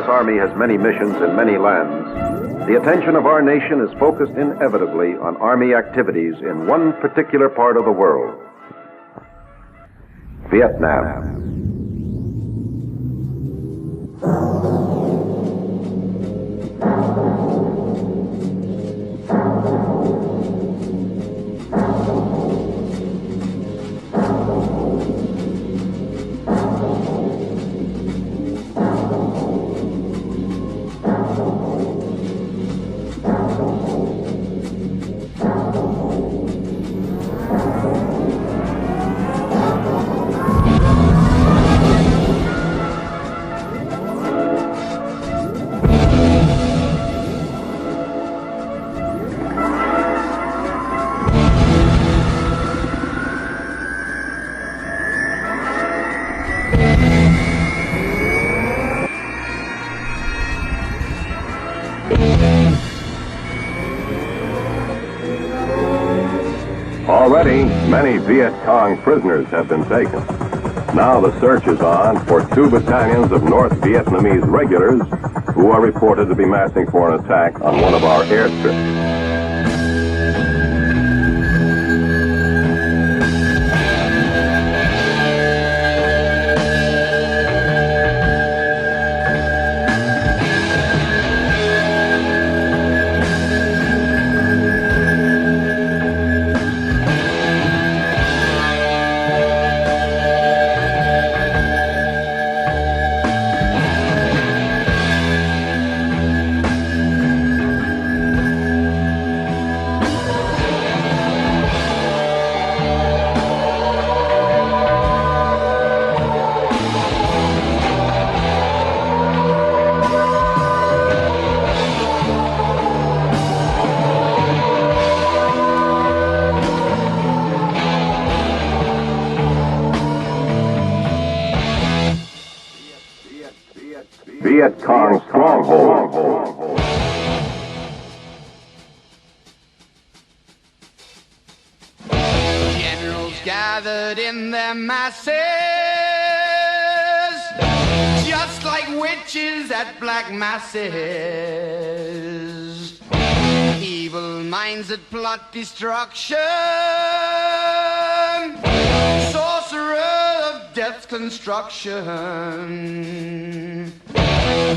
Army has many missions in many lands, the attention of our nation is focused inevitably on Army activities in one particular part of the world: Vietnam. Already, many Viet Cong prisoners have been taken. Now the search is on for 2 battalions of North Vietnamese regulars who are reported to be massing for an attack on one of our airstrips. Viet Cong stronghold. Generals gathered in their masses, just like witches at black masses. Evil minds that plot destruction, sorcerer of death's construction.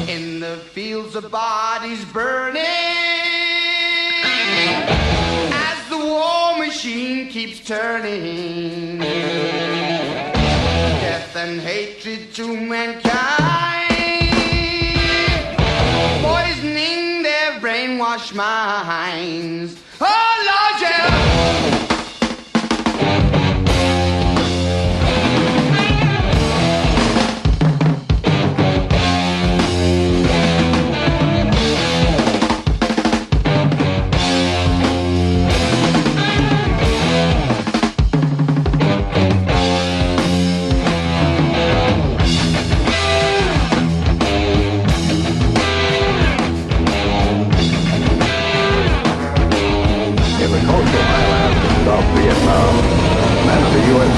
In the fields of bodies burning, as the war machine keeps turning, death and hatred to mankind, poisoning their brainwashed minds. Oh Lord, yeah!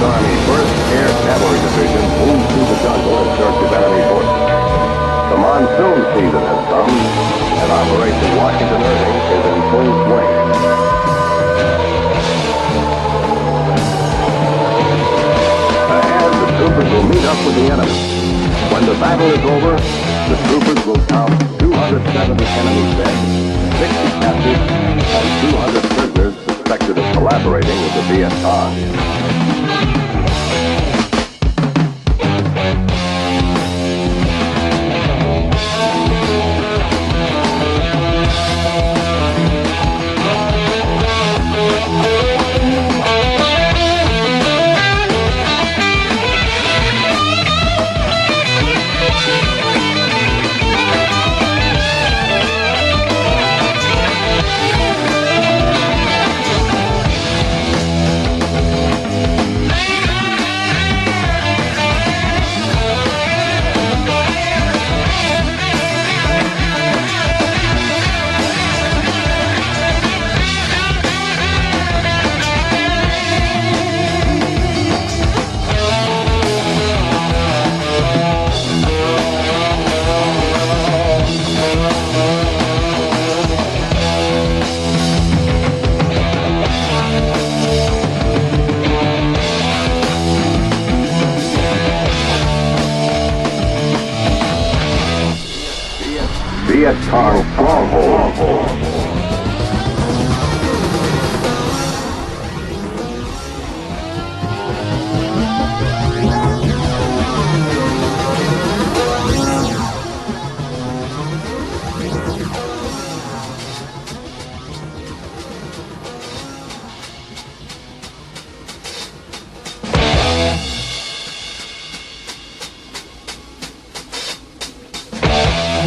Army 1st Air Cavalry Division moves through the jungle in search of enemy forces. The monsoon season has come, and Operation Washington Irving is in full swing. Ahead, the troopers will meet up with the enemy. When the battle is over, the troopers will count 270 enemy dead, 60 captured, and 200 prisoners suspected of collaborating with the Viet Cong. strong stronghold.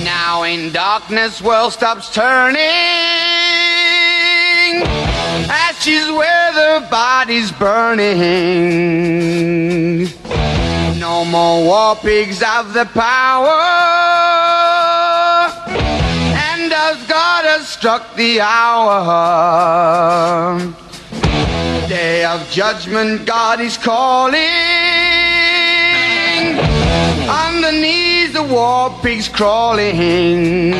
Now in darkness world stops turning, ashes where the body's burning. No more war pigs have the power, and as God has struck the hour, day of judgment God is calling. On the knees the war pigs crawling,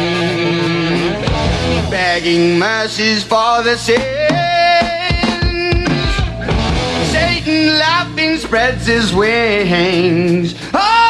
begging mercies for the sins. Satan laughing spreads his wings. Oh!